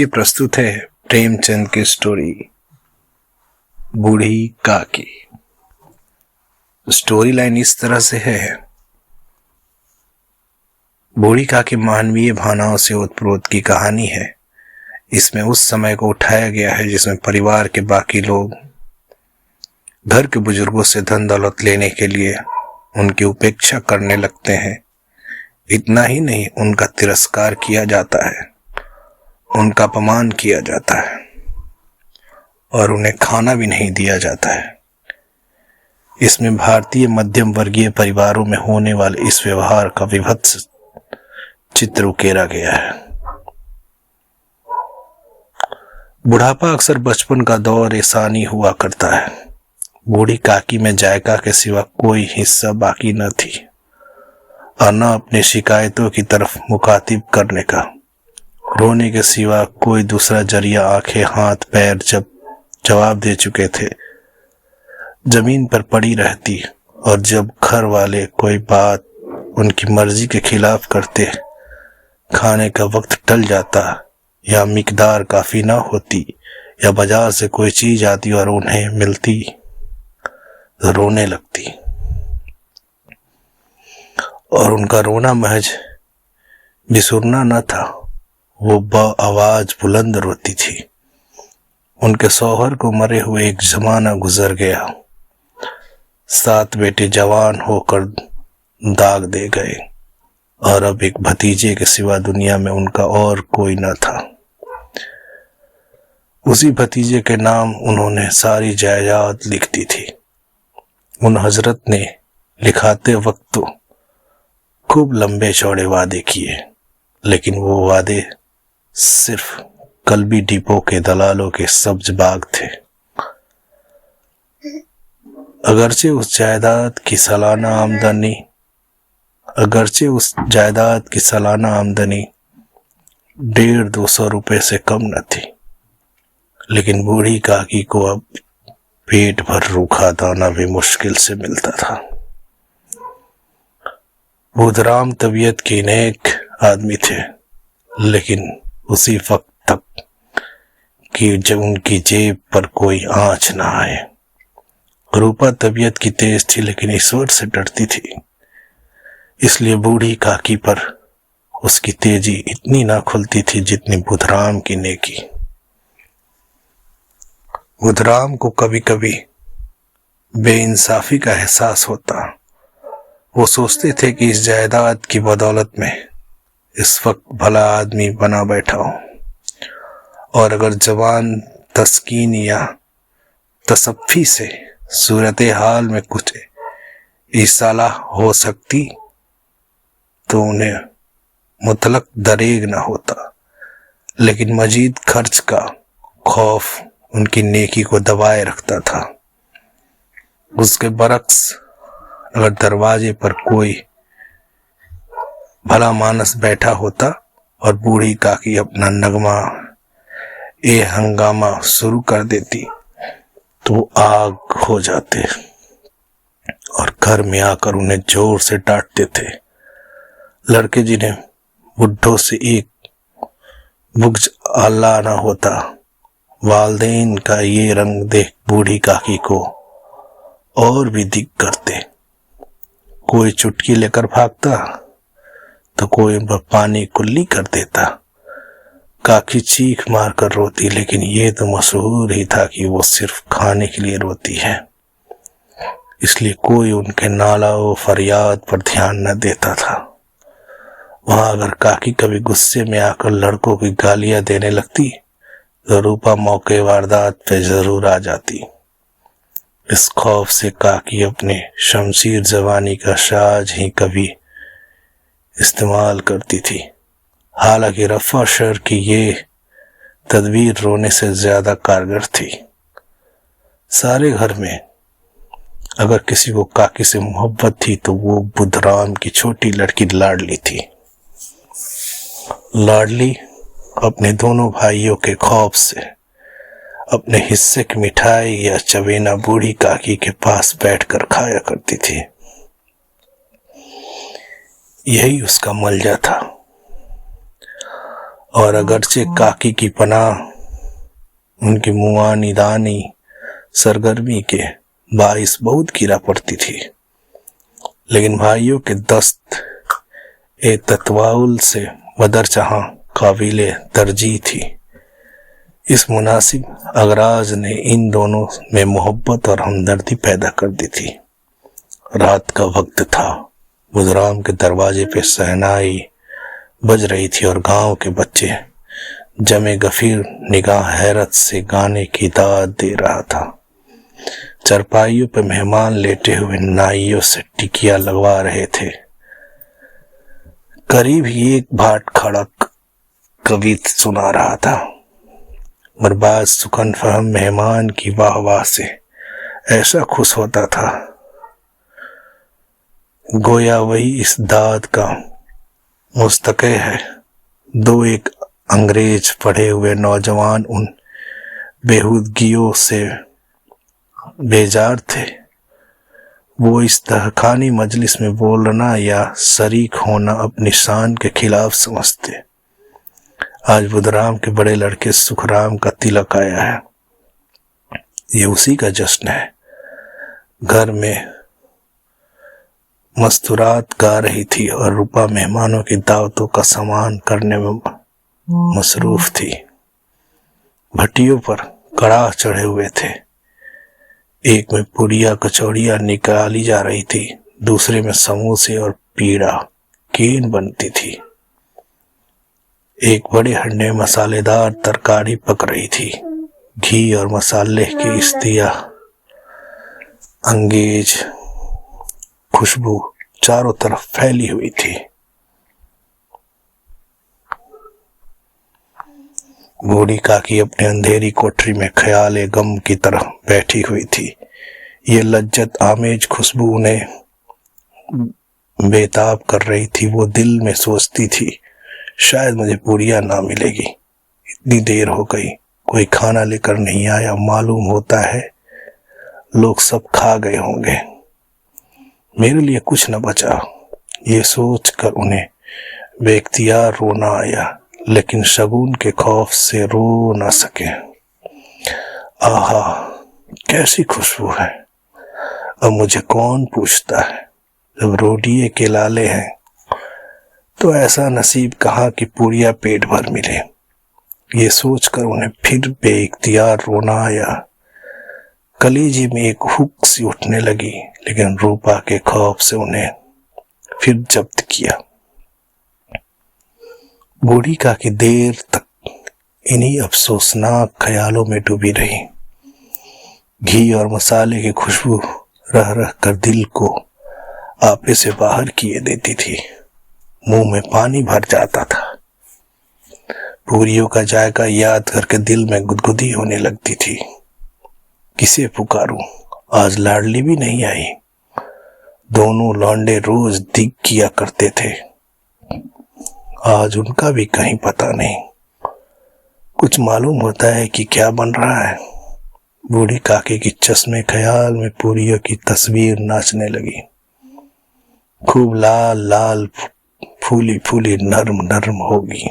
लीजिए प्रस्तुत है प्रेमचंद की स्टोरी बूढ़ी काकी। स्टोरी लाइन इस तरह से है। बूढ़ी काकी मानवीय भावनाओं से ओतप्रोत की कहानी है। इसमें उस समय को उठाया गया है जिसमें परिवार के बाकी लोग घर के बुजुर्गों से धन दौलत लेने के लिए उनकी उपेक्षा करने लगते हैं। इतना ही नहीं, उनका तिरस्कार किया जाता है, उनका अपमान किया जाता है और उन्हें खाना भी नहीं दिया जाता है। इसमें भारतीय मध्यम वर्गीय परिवारों में होने वाले इस व्यवहार का विभत्स चित्र उकेरा गया है। बुढ़ापा अक्सर बचपन का दौर एसानी हुआ करता है। बूढ़ी काकी में जायका के सिवा कोई हिस्सा बाकी न थी और न अपनी शिकायतों की तरफ मुखातिब करने का। रोने के सिवा कोई दूसरा जरिया आंखें हाथ पैर जब जवाब दे चुके थे। जमीन पर पड़ी रहती और जब घर वाले कोई बात उनकी मर्जी के खिलाफ करते, खाने का वक्त टल जाता या मिकदार काफी ना होती या बाजार से कोई चीज आती और उन्हें मिलती तो रोने लगती। और उनका रोना महज बिसुरना न था, वो आवाज बुलंद रोती थी। उनके शौहर को मरे हुए एक जमाना गुजर गया। 7 बेटे जवान होकर दाग दे गए और अब एक भतीजे के सिवा दुनिया में उनका और कोई न था। उसी भतीजे के नाम उन्होंने सारी जायदाद लिख दी थी। उन हजरत ने लिखाते वक्त तो खूब लंबे चौड़े वादे किए, लेकिन वो वादे सिर्फ कल्बी डिपो के दलालों के सब्ज बाग थे। अगरचे उस जायदाद की सालाना आमदनी 150-200 रुपए से कम न थी, लेकिन बूढ़ी काकी को अब पेट भर रूखा दाना भी मुश्किल से मिलता था। बुधराम तबीयत के नेक आदमी थे, लेकिन उसी वक्त तक कि जब उनकी जेब पर कोई आंच न आए। रूपा तबीयत की तेज थी, लेकिन ईश्वर से डरती थी, इसलिए बूढ़ी काकी पर उसकी तेजी इतनी ना खुलती थी जितनी बुधराम की नेकी। बुधराम को कभी कभी बेइंसाफी का एहसास होता। वो सोचते थे कि इस जायदाद की बदौलत में इस वक्त भला आदमी बना बैठा हो, और अगर जवान तस्कीन या तसफ्फी से सूरत हाल में कुछ इसाला हो सकती तो उन्हें मुतलक दरेग न होता। लेकिन मजीद खर्च का खौफ उनकी नेकी को दबाए रखता था। उसके बरक्स अगर दरवाजे पर कोई भला मानस बैठा होता और बूढ़ी काकी अपना नगमा हंगामा शुरू कर देती तो आग हो जाते और घर में आकर उन्हें जोर से डांटते थे। लड़के जिन्हें बुढ़ों से एक बुग़्ज़ आला न होता, वालदेन का ये रंग देख बूढ़ी काकी को और भी दिक करते। कोई चुटकी लेकर भागता तो कोई उन पर पानी कुल्ली कर देता। काकी चीख मार कर रोती, लेकिन ये तो मशहूर ही था कि वो सिर्फ खाने के लिए रोती है, इसलिए कोई उनके नाला व फरियाद पर ध्यान न देता था। वहां अगर काकी कभी गुस्से में आकर लड़कों की गालियां देने लगती तो रूपा मौके वारदात पे जरूर आ जाती। इस खौफ से काकी अपने शमशीर जवानी का साज ही कभी इस्तेमाल करती थी। हालांकि रफ़ा शर की ये तदबीर रोने से ज्यादा कारगर थी। सारे घर में अगर किसी को काकी से मोहब्बत थी तो वो बुधराम की छोटी लड़की लाडली थी। लाडली अपने दोनों भाइयों के खौफ से अपने हिस्से की मिठाई या चवेना बूढ़ी काकी के पास बैठकर खाया करती थी। यही उसका मलजा था। और अगरचे काकी की पनाह उनकी मुआ निदानी सरगर्मी के बाइस बहुत गिरा पड़ती थी, लेकिन भाइयों के दस्त ए तत्वाउल से बदरजहां काबिले तरजीह थी। इस मुनासिब अगराज ने इन दोनों में मोहब्बत और हमदर्दी पैदा कर दी थी। रात का वक्त था, बुधराम के दरवाजे पे सहनाई बज रही थी और गांव के बच्चे जमे गफीर निगाह हैरत से गाने की दाद दे रहा था। चरपाइयों पे मेहमान लेटे हुए नाइयों से टिकिया लगवा रहे थे। करीब ही एक भाट खड़ा कवित सुना रहा था। बर्बाद सुखन फहम मेहमान की वाह से ऐसा खुश होता था, गोया वही इस दाद का मुस्तक़े है। दो एक अंग्रेज पढ़े हुए नौजवान उन बेहूदगियों से बेजार थे। वो इस तहखानी मजलिस में बोलना या शरीक होना अपनी शान के खिलाफ समझते। आज बुधराम के बड़े लड़के सुखराम का तिलक आया है, ये उसी का जश्न है। घर में मस्तूरात गा रही थी और रूपा मेहमानों की दावतों का सामान करने में मसरूफ थी। भट्टियों पर कड़ाह चढ़े हुए थे, एक में पुड़िया कचौड़ियाँ निकाली जा रही थी, दूसरे में समोसे और पीड़ा कीन बनती थी। एक बड़े हंडे मसालेदार तरकारी पक रही थी। घी और मसाले की इस्तिया अंगेज खुशबू चारों तरफ फैली हुई थी। बूढ़ी काकी अपने अंधेरी कोठरी में ख्याल गम की तरह बैठी हुई थी। ये लज्जत आमेज खुशबू उन्हें बेताब कर रही थी। वो दिल में सोचती थी, शायद मुझे पूरियां ना मिलेगी, इतनी देर हो गई, कोई खाना लेकर नहीं आया, मालूम होता है लोग सब खा गए होंगे, मेरे लिए कुछ न बचा। ये सोचकर उन्हें बेख्तियार रोना आया, लेकिन शगुन के खौफ से रो न सके। आहा, कैसी खुशबू है, अब मुझे कौन पूछता है, जब रोटिये के लाले हैं तो ऐसा नसीब कहाँ कि पूरियां पेट भर मिले। ये सोचकर उन्हें फिर बेइख्तियार रोना आया। कलेजे में एक हुक सी उठने लगी, लेकिन रूपा के खौफ से उन्हें फिर जब्त किया। बूढ़ी काकी देर तक इन्हीं अफसोसनाक ख्यालों में डूबी रही। घी और मसाले की खुशबू रह रह कर दिल को आपे से बाहर किए देती थी। मुंह में पानी भर जाता था। पूरियों का जायका याद करके दिल में गुदगुदी होने लगती थी। किसे पुकारूं, आज लाडली भी नहीं आई। दोनों लौंडे रोज दिग किया करते थे, आज उनका भी कहीं पता नहीं। कुछ मालूम होता है कि क्या बन रहा है। बूढ़ी काकी की चश्मे ख्याल में पूरियों की तस्वीर नाचने लगी। खूब लाल लाल फूली फूली नरम नरम होगी।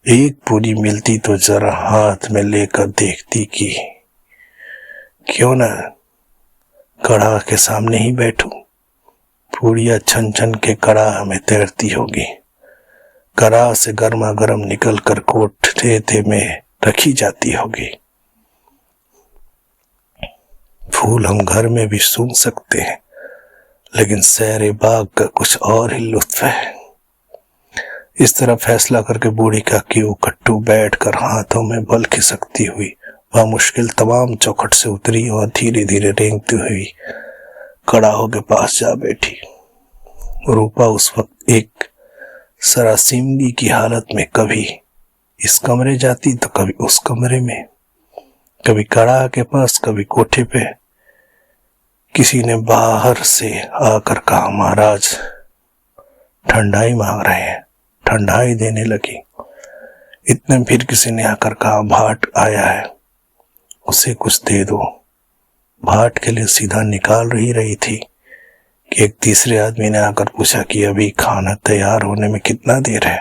एक पूरी मिलती तो जरा हाथ में लेकर देखती कि क्यों न कड़ाह के सामने ही बैठूं। पूरियां छन छन के कड़ाह में तैरती होगी। कड़ाह से गर्मा गर्म निकल कर कोठे में रखी जाती होगी। फूल हम घर में भी सूंघ सकते हैं, लेकिन सैर बाग का कुछ और ही लुत्फ है। इस तरह फैसला करके बूढ़ी काकी वो कट्टू बैठकर हाथों में बल खिसकती हुई वह मुश्किल तमाम चौखट से उतरी और धीरे धीरे रेंगती हुई कड़ाहों के पास जा बैठी। रूपा उस वक्त एक सरासिमगी की हालत में कभी इस कमरे जाती तो कभी उस कमरे में, कभी कड़ाह के पास, कभी कोठे पे। किसी ने बाहर से आकर कहा, महाराज ठंडाई मांग रहे हैं। ठंडाई देने लगी। इतने फिर किसी ने आकर कहा, भाट आया है, उसे कुछ दे दो। भाट के लिए सीधा निकाल रही थी कि एक तीसरे आदमी ने आकर पूछा कि अभी खाना तैयार होने में कितना देर है।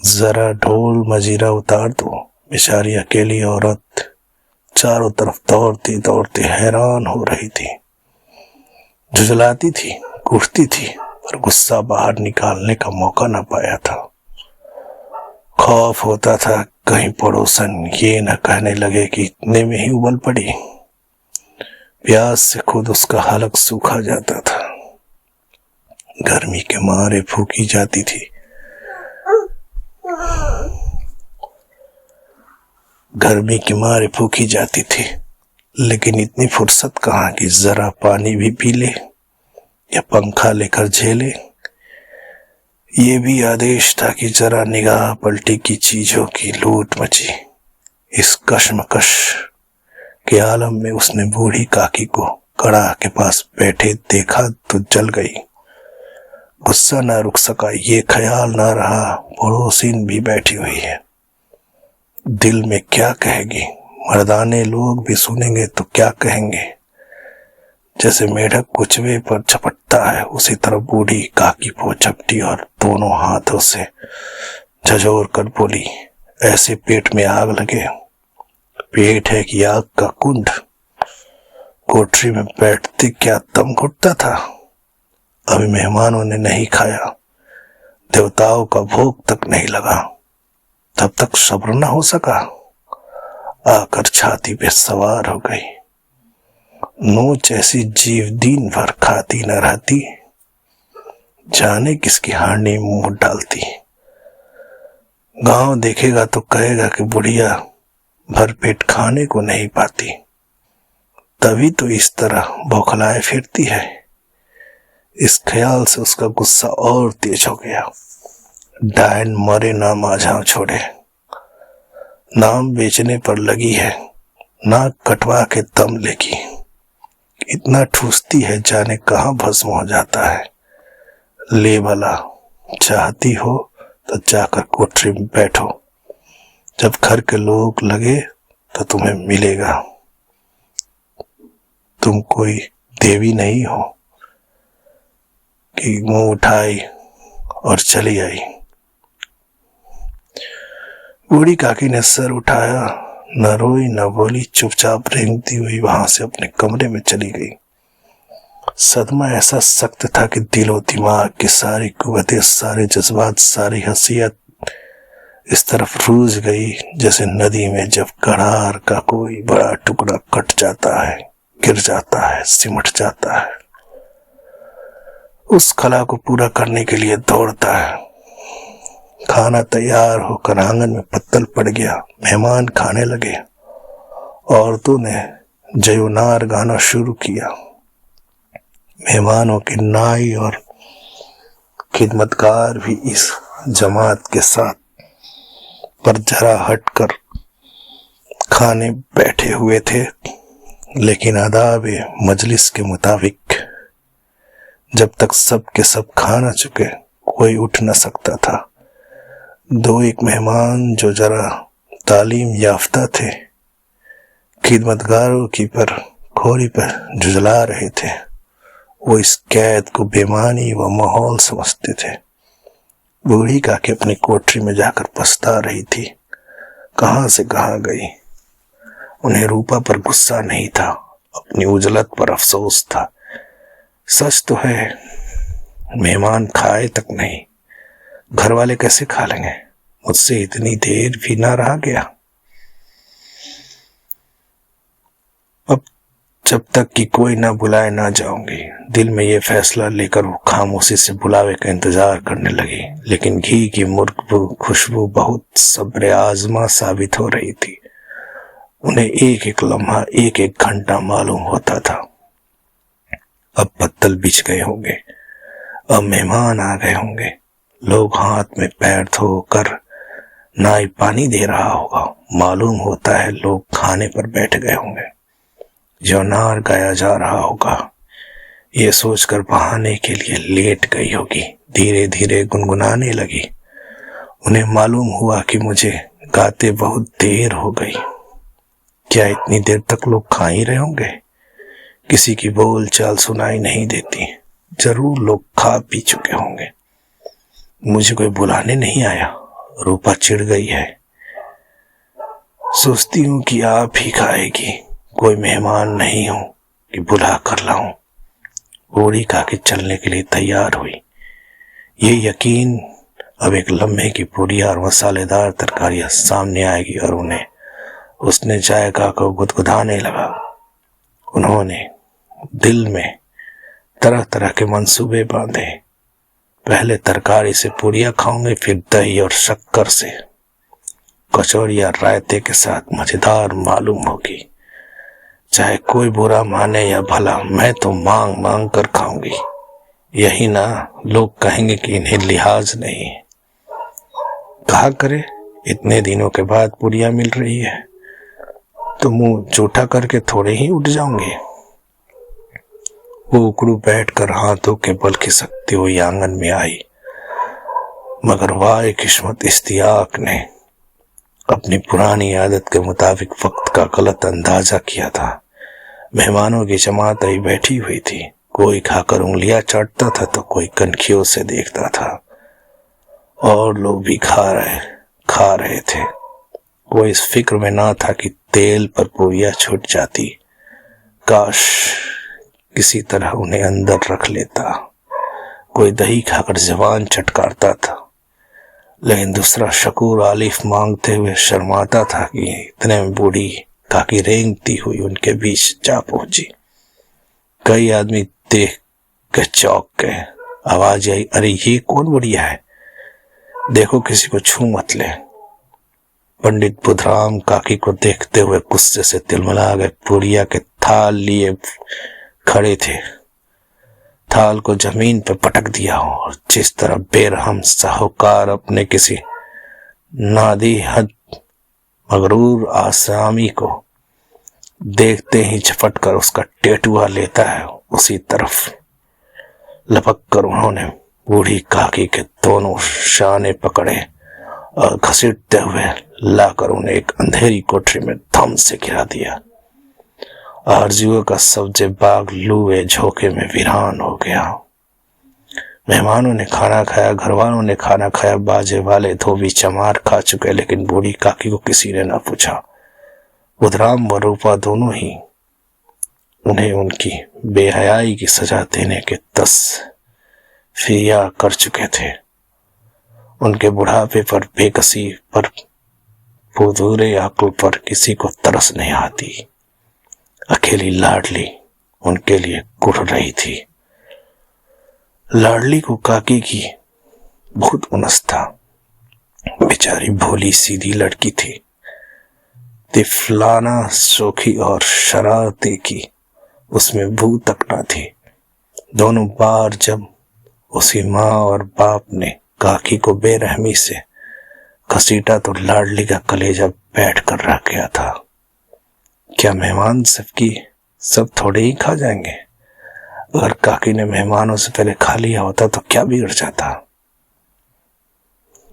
जरा ढोल मजीरा उतार दो। बेचारी अकेली औरत चारों तरफ दौड़ती दौड़ती हैरान हो रही थी। झुंझलाती थी, कूटती थी, पर गुस्सा बाहर निकालने का मौका न पाया था। खौफ होता था कहीं पड़ोसन ये न कहने लगे कि इतने में ही उबल पड़ी। प्यास से खुद उसका हलक सूखा जाता था। गर्मी के मारे फूकी जाती थी। गर्मी के मारे फूकी जाती थी, लेकिन इतनी फुर्सत कहाँ कि जरा पानी भी पी ले या पंखा लेकर झेले। ये भी आदेश था कि जरा निगाह पलटी की चीजों की लूट मची। इस कश्मकश के आलम में उसने बूढ़ी काकी को कड़ा के पास बैठे देखा तो जल गई। गुस्सा न रुक सका। ये ख्याल न रहा पड़ोसिन भी बैठी हुई है। दिल में क्या कहेगी? मर्दाने लोग भी सुनेंगे तो क्या कहेंगे? जैसे मेढक कुचवे पर झपटता है उसी तरह बूढ़ी काकी को झपटी और दोनों हाथों से झंझोर कर बोली, ऐसे पेट में आग लगे। पेट है कि आग का कुंड? कोठरी में बैठते क्या दम घुटता था? अभी मेहमानों ने नहीं खाया, देवताओं का भोग तक नहीं लगा, तब तक सब्र न हो सका। आकर छाती पे सवार हो गई। नोच ऐसी जीव दिन भर खाती न रहती, जाने किसकी हांडी मुंह डालती। गांव देखेगा तो कहेगा कि बुढ़िया भर पेट खाने को नहीं पाती, तभी तो इस तरह बौखलाए फिरती है। इस ख्याल से उसका गुस्सा और तेज हो गया। डायन मरे ना माझा छोड़े। नाम बेचने पर लगी है, नाक कटवा के दम लेगी। इतना ठूसती है जाने कहां भस्म हो जाता है। ले भला, चाहती हो तो जाकर कोठरी में बैठो। जब घर के लोग लगे तो तुम्हें मिलेगा। तुम कोई देवी नहीं हो कि मुंह उठाई और चली आई। बूढ़ी काकी ने सर उठाया, न रोई न बोली, चुपचाप रेंगती हुई वहां से अपने कमरे में चली गई। सदमा ऐसा सख्त था कि दिलो दिमाग की सारी कुव्वतें, सारे जज्बात, सारी हसीयत इस तरफ रूज गई जैसे नदी में जब कड़ार का कोई बड़ा टुकड़ा कट जाता है, गिर जाता है, सिमट जाता है। उस कला को पूरा करने के लिए दौड़ता है। खाना तैयार होकर आंगन में पत्तल पड़ गया। मेहमान खाने लगे। औरतों ने जयोनार गाना शुरू किया। मेहमानों के नाई और खिदमतगार भी इस जमात के साथ पर जरा हटकर खाने बैठे हुए थे, लेकिन आदाब मजलिस के मुताबिक जब तक सब के सब खा न चुके कोई उठ न सकता था। दो एक मेहमान जो जरा तालीम याफ्ता थे, खिदमतगारों की पर खोरी पर झुझला रहे थे। वो इस कैद को बेमानी व माहौल समझते थे। बूढ़ी काकी अपनी कोठरी में जाकर पछता रही थी। कहां से कहां गई। उन्हें रूपा पर गुस्सा नहीं था, अपनी उजलत पर अफसोस था। सच तो है, मेहमान खाए तक नहीं, घर वाले कैसे खा लेंगे। मुझसे इतनी देर भी ना रहा गया। अब जब तक कि कोई ना बुलाए ना जाऊंगी। दिल में ये फैसला लेकर वो खामोशी से बुलावे का इंतजार करने लगी, लेकिन घी की मुर्ग खुशबू बहुत सब्र आजमा साबित हो रही थी। उन्हें एक एक लम्हा, एक एक घंटा मालूम होता था। अब पत्तल बिछ गए होंगे, अब मेहमान आ गए होंगे। लोग हाथ में पैर धोकर नाई पानी दे रहा होगा। मालूम होता है लोग खाने पर बैठ गए होंगे। जौनार गाया जा रहा होगा। ये सोचकर बहाने के लिए लेट गई होगी। धीरे धीरे गुनगुनाने लगी। उन्हें मालूम हुआ कि मुझे गाते बहुत देर हो गई। क्या इतनी देर तक लोग खा ही रहे होंगे? किसी की बोल चाल सुनाई नहीं देती। जरूर लोग खा पी चुके होंगे। मुझे कोई बुलाने नहीं आया। रूपा चिढ़ गई है। सोचती हूँ कि आप ही खाएगी, कोई मेहमान नहीं हूं कि बुला कर लाऊं। बूढ़ी काकी चलने के लिए तैयार हुई। ये यकीन अब एक लम्हे की पूरी और मसालेदार तरकारियां सामने आएगी और उन्हें उसने जायका को गुदगुदाने लगा। उन्होंने दिल में तरह तरह के मंसूबे बांधे। पहले तरकारी से पूरियां खाऊंगे, फिर दही और शक्कर से कचौड़ी या रायते के साथ मजेदार मालूम होगी। चाहे कोई बुरा माने या भला, मैं तो मांग मांग कर खाऊंगी। यही ना, लोग कहेंगे कि इन्हें लिहाज नहीं। कहा करे, इतने दिनों के बाद पूरियां मिल रही है तो मुंह जूठा करके थोड़े ही उठ जाऊंगे। वो उकड़ू बैठकर हाथों के बल खिसकती हुई आंगन में आई, मगर वाह किस्मत, इस्तियाक ने अपनी पुरानी आदत के मुताबिक वक्त का गलत अंदाजा किया था। मेहमानों की जमात आई बैठी हुई थी। कोई खाकर उंगलियां चाटता था तो कोई कनखियों से देखता था। और लोग भी खा रहे थे। कोई इस फिक्र में ना था कि तेल पर पूरियां छूट जाती। काश किसी तरह उन्हें अंदर रख लेता। कोई दही खाकर जबान चटकारता था, लेकिन दूसरा शकूर आलिफ मांगते हुए शर्माता था कि इतने में बूढ़ी काकी रेंगती हुई उनके बीच जा पहुंची। कई आदमी देख के चौंक गए। आवाज आई, अरे ये कौन बुढ़िया है, देखो किसी को छू मत ले। पंडित बुधराम काकी को देखते हुए गुस्से से तिलमिला गए। बुढ़िया के थाल लिए खड़े थे। थाल को जमीन पर पटक दिया हो और जिस तरह बेरहम साहूकार अपने किसी नादी हद मगरूर आसामी को देखते ही झपट कर उसका टेटुआ लेता है, उसी तरफ लपक कर उन्होंने बूढ़ी काकी के दोनों शाने पकड़े और घसीटते हुए लाकर उन्हें एक अंधेरी कोठरी में धम से गिरा दिया। आरजुओं का सब्जे बाग लूए झोंके में वीरान हो गया। मेहमानों ने खाना खाया, घरवालों ने खाना खाया, बाजे वाले धोबी चमार खा चुके, लेकिन बूढ़ी काकी को किसी ने न पूछा। बुधराम व रूपा दोनों ही उन्हें उनकी बेहयाई की सजा देने के तस्फिया कर चुके थे। उनके बुढ़ापे पर, बेकसी पर, फुदूरे अक्ल पर किसी को तरस नहीं आती। अकेली लाडली उनके लिए कुढ़ रही थी। लाडली को काकी की बहुत उनस था। बेचारी भोली सीधी लड़की थी, तिफलाना शोखी और शरारती की उसमें भू तक न थी। दोनों बार जब उसी माँ और बाप ने काकी को बेरहमी से घसीटा तो लाडली का कलेजा बैठ कर रह गया था। क्या मेहमान सब थोड़े ही खा जाएंगे? अगर काकी ने मेहमानों से पहले खा लिया होता तो क्या बिगड़ जाता।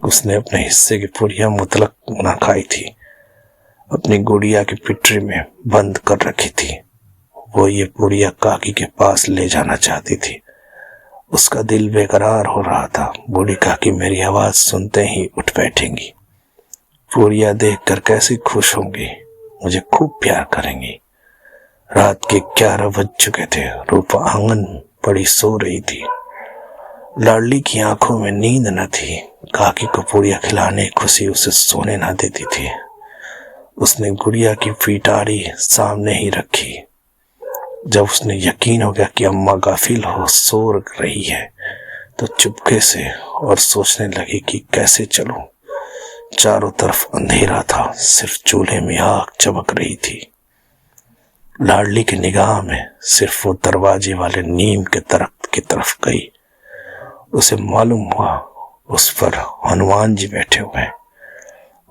उसने अपने हिस्से की पूरियां मुतलक ना खाई थी, अपनी गुड़िया की पिटरी में बंद कर रखी थी। वो ये पूरियां काकी के पास ले जाना चाहती थी। उसका दिल बेकरार हो रहा था। बूढ़ी काकी मेरी आवाज सुनते ही उठ बैठेंगी, पूरियां देखकर कैसी खुश होंगी, मुझे खूब प्यार करेंगी। रात के 11 बज चुके थे। रूपा आंगन पड़ी सो रही थी। लाडली की आंखों में नींद न थी। काकी को पूरियां खिलाने की खुशी उसे सोने न देती थी। उसने गुड़िया की पिटारी सामने ही रखी। जब उसने यकीन हो गया कि अम्मा गाफिल हो सो रही है तो चुपके से और सोचने लगी कि कैसे चलूं। चारों तरफ अंधेरा था, सिर्फ चूल्हे में आग चमक रही थी। लाडली की निगाह में सिर्फ वो दरवाजे वाले नीम के दरख्त की तरफ गई। उसे मालूम हुआ उस पर हनुमान जी बैठे हुए हैं।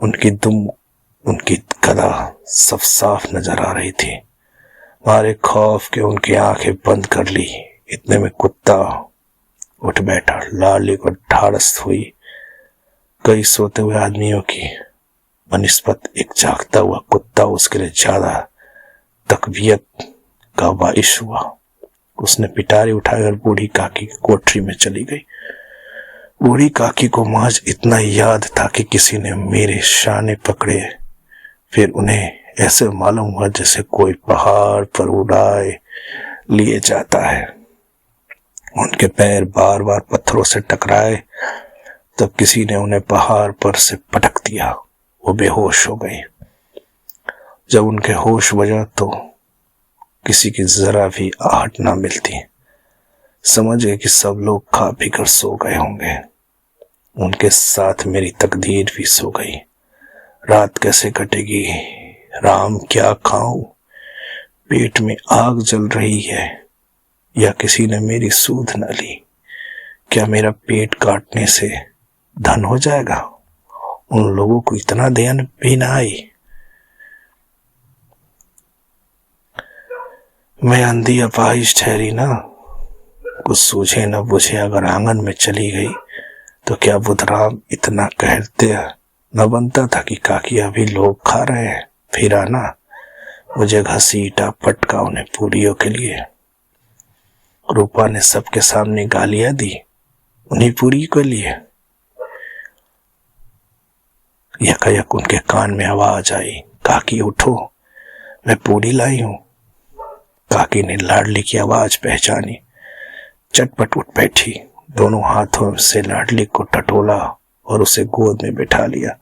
उनकी गदा सब साफ नजर आ रही थी। मारे खौफ के उनकी आंखें बंद कर ली। इतने में कुत्ता उठ बैठा। लाडली को ढाढ़स हुई। कई सोते हुए आदमियों की बनिस्बत एक जागता हुआ कुत्ता उसके लिए ज्यादा तकबीयत का बाइश हुआ। उसने पिटारी उठाकर बूढ़ी काकी की कोठरी में चली गई। बूढ़ी काकी को महज इतना याद था कि किसी ने मेरे शाने पकड़े, फिर उन्हें ऐसे मालूम हुआ जैसे कोई पहाड़ पर उड़ाए लिए जाता है। उनके पैर बार बार पत्थरों से टकराए, तब किसी ने उन्हें पहाड़ पर से पटक दिया। वो बेहोश हो गई। जब उनके होश बजा तो किसी की जरा भी आहट ना मिलती। समझ गए कि सब लोग खा पी कर सो गए होंगे। उनके साथ मेरी तकदीर भी सो गई। रात कैसे कटेगी, राम क्या खाऊं, पेट में आग जल रही है, या किसी ने मेरी सूध न ली। क्या मेरा पेट काटने से धन हो जाएगा? उन लोगों को इतना ध्यान भी ना आई। मैं अंधी अपाहिज ठहरी ना, कुछ सूझे न बुझे अगर आंगन में चली गई तो क्या बुधराम इतना कहते न बनता था कि काकी अभी लोग खा रहे हैं, फिर आना। मुझे घसीटा पटका उन्हें पूरियों के लिए। रूपा ने सबके सामने गालियां दी उन्हीं पूरी के लिए। यकायक उनके कान में आवाज आई, काकी उठो, मैं पूरी लाई हूं। काकी ने लाडली की आवाज पहचानी, चटपट उठ बैठी, दोनों हाथों से लाडली को टटोला और उसे गोद में बैठा लिया।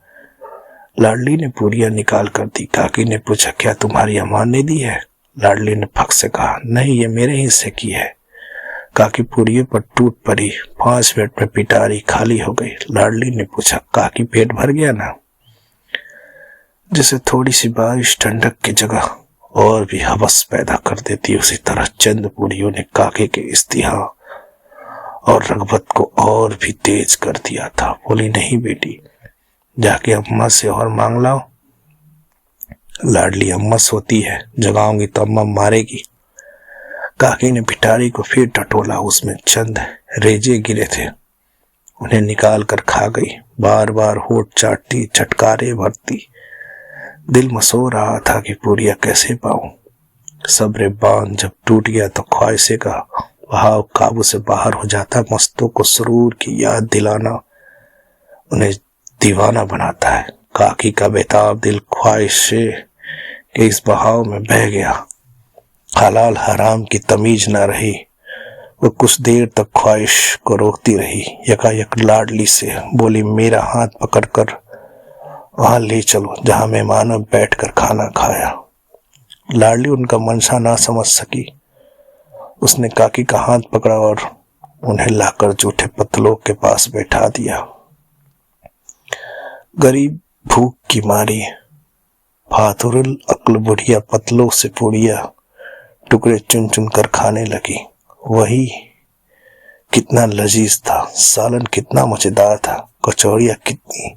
लाडली ने पूरियां निकाल कर दी। काकी ने पूछा, क्या तुम्हारी अम्मा ने दी है? लाडली ने फक से कहा, नहीं, ये मेरे हिस्से की है। काकी पूरियों पर टूट पड़ी। 5 मिनट में पिटारी खाली हो गई। लाडली ने पूछा, काकी पेट भर गया ना? जैसे थोड़ी सी बारिश ठंडक की जगह और भी हवस पैदा कर देती, उसी तरह चंद पूरियों ने काके के इस्तिहा और रगबत को और भी तेज कर दिया था। बोली, नहीं बेटी, जाके अम्मा से और मांग लाओ। लाडली अम्मा सोती है, जगाऊंगी तो अम्मा मारेगी। काकी ने पिटारी को फिर टटोला, उसमें चंद रेजे गिरे थे, उन्हें निकाल कर खा गई। बार बार होठ चाटती, चटकारे भरती। दिल मसो रहा था कि पूरिया कैसे पाऊं। सब्र बांध जब टूट गया तो ख्वाहिशे का बहाव काबू से बाहर हो जाता। मस्तों को सुरूर की याद दिलाना उन्हें दीवाना बनाता है। काकी का बेताब दिल ख्वाहिशे के इस बहाव में बह गया। हलाल हराम की तमीज न रही। वो कुछ देर तक ख्वाहिश को रोकती रही। यकायक लाडली से बोली, मेरा हाथ पकड़कर वहां ले चलो जहां मेहमानों बैठकर खाना खाया। लाडली उनका मनसा ना समझ सकी। उसने काकी का हाथ पकड़ा और उन्हें लाकर जूठे पतलों के पास बैठा दिया। गरीब भूख की मारी फातुरुल अक्ल बुढ़िया पतलों से पूड़िया टुकड़े चुन चुन कर खाने लगी। वही कितना लजीज था, सालन कितना मजेदार था, कचौड़ियां कितनी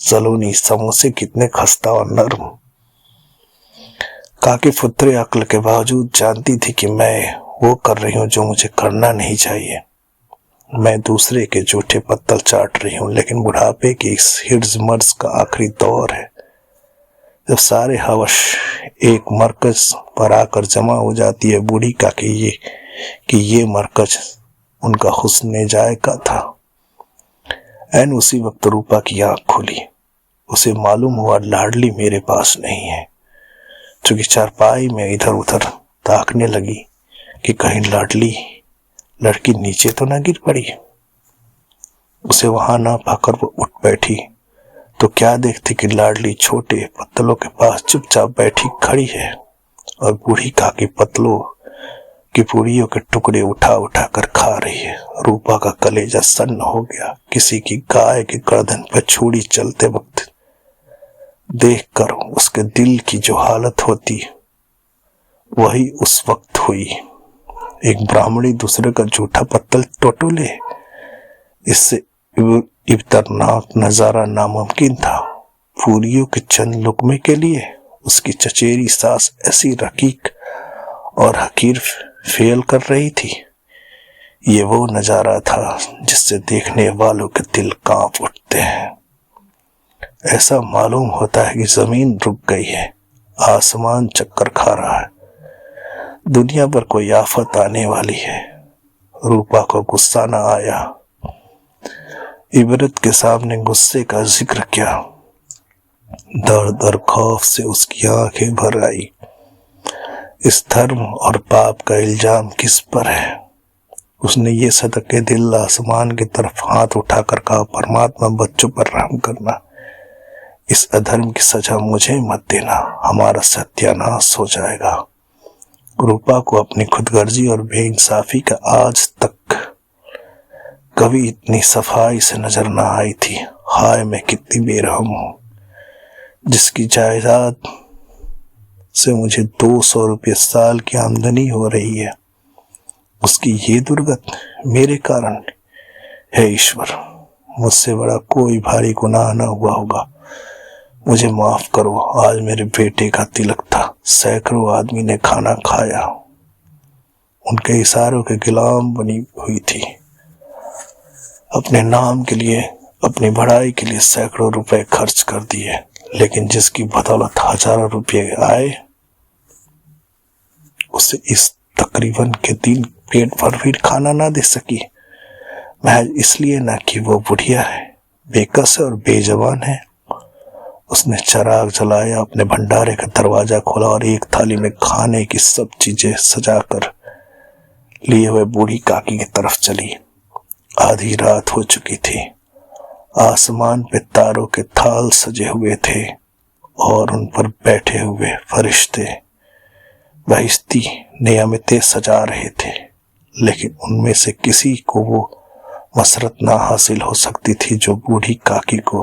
सलोनी, समोसे कितने खस्ता और नरम। काकी फुतरे अक्ल के बावजूद जानती थी कि मैं वो कर रही हूं जो मुझे करना नहीं चाहिए। मैं दूसरे के जूठे पत्तल चाट रही हूं, लेकिन बुढ़ापे की इस हिर्ज मर्ज का आखिरी दौर है, जब सारे हवश एक मरकज पर आकर जमा हो जाती है। बूढ़ी काकी कि ये मरकज उनका हुस्न जायका था। ऐन उसी वक्त रूपा की आंख खुली। उसे मालूम हुआ लाडली मेरे पास नहीं है। चूंकि चारपाई में इधर उधर ताकने लगी कि कहीं लाडली लड़की नीचे तो न गिर पड़ी। उसे वहां ना पाकर वो उठ बैठी तो क्या देखती कि लाडली छोटे पत्तलों के पास चुपचाप बैठी खड़ी है और बूढ़ी काकी पत्तलों की पूरियों के टुकड़े उठा उठा कर खा रही है। रूपा का कलेजा सन्न हो गया। किसी की गाय के गर्दन पर छुरी चलते वक्त देखकर उसके दिल की जो हालत होती वही उस वक्त हुई। एक ब्राह्मणी दूसरे का झूठा पत्तल टटोले, इससे इब्तरनाक नजारा नामुमकिन था। पूरियों के चंद लुकमे के लिए उसकी चचेरी सास ऐसी रकीक और हकीर फेल कर रही थी। ये वो नजारा था जिससे देखने वालों के दिल कांप उठते हैं। ऐसा मालूम होता है कि जमीन रुक गई है, आसमान चक्कर खा रहा है, दुनिया पर कोई आफत आने वाली है। रूपा को गुस्सा न आया। इबरत के सामने गुस्से का जिक्र किया। दर्द और खौफ से उसकी आंखें भर आई। इस धर्म और पाप का इल्जाम किस पर है? उसने ये सदके दिल आसमान की तरफ हाथ उठाकर कहा, परमात्मा बच्चों पर रहम करना, इस अधर्म की सजा मुझे मत देना, हमारा सत्यानाश हो जाएगा। रूपा को अपनी खुदगर्जी और बेइंसाफी का आज तक कभी इतनी सफाई से नजर न आई थी। हाय मैं कितनी बेरहम हूं, जिसकी जायदाद से मुझे 200 रुपये साल की आमदनी हो रही है, उसकी ये दुर्गत मेरे कारण। है ईश्वर, मुझसे बड़ा कोई भारी गुनाह न हुआ होगा, मुझे माफ करो। आज मेरे बेटे का तिलक था, सैकड़ों आदमी ने खाना खाया, उनके इशारों के गुलाम बनी हुई थी। अपने नाम के लिए, अपनी बढ़ाई के लिए सैकड़ों रुपए खर्च कर दिए, लेकिन जिसकी बदौलत हजारों रुपये आए, उसे इस तकरीबन के दिन पेट भर भी खाना ना दे सकी, महज इसलिए ना कि वो बुढ़िया है, बेकस है और बेजबान है। उसने चिराग जलाया, अपने भंडारे का दरवाजा खोला और एक थाली में खाने की सब चीजें सजाकर लिए हुए बूढ़ी काकी की तरफ चली। आधी रात हो चुकी थी। आसमान पे तारों के थाल सजे हुए थे और उन पर बैठे हुए फरिश्ते बहिश्ती नियमितें सजा रहे थे, लेकिन उनमें से किसी को वो मसरत ना हासिल हो सकती थी जो बूढ़ी काकी को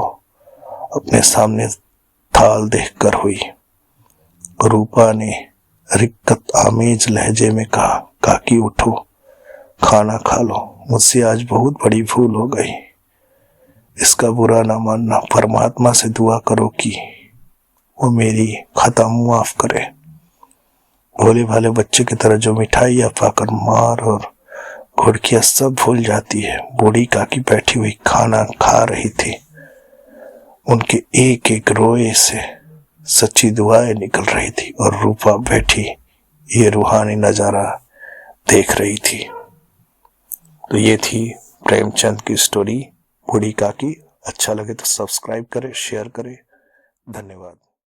अपने सामने थाल देखकर हुई। रूपा ने रिक्कत आमेज लहजे में कहा, काकी उठो, खाना खा लो, मुझसे आज बहुत बड़ी भूल हो गई। इसका बुरा ना मानना, परमात्मा से दुआ करो कि वो मेरी खता माफ करे। भोले भाले बच्चे की तरह जो मिठाइयाँ पाकर मार और घुड़कियां सब भूल जाती है, बूढ़ी काकी बैठी हुई खाना खा रही थी। उनके एक एक रोए से सच्ची दुआएं निकल रही थी और रूपा बैठी ये रूहानी नजारा देख रही थी। तो ये थी प्रेमचंद की स्टोरी बूढ़ी काकी। अच्छा लगे तो सब्सक्राइब करें, शेयर करें। धन्यवाद।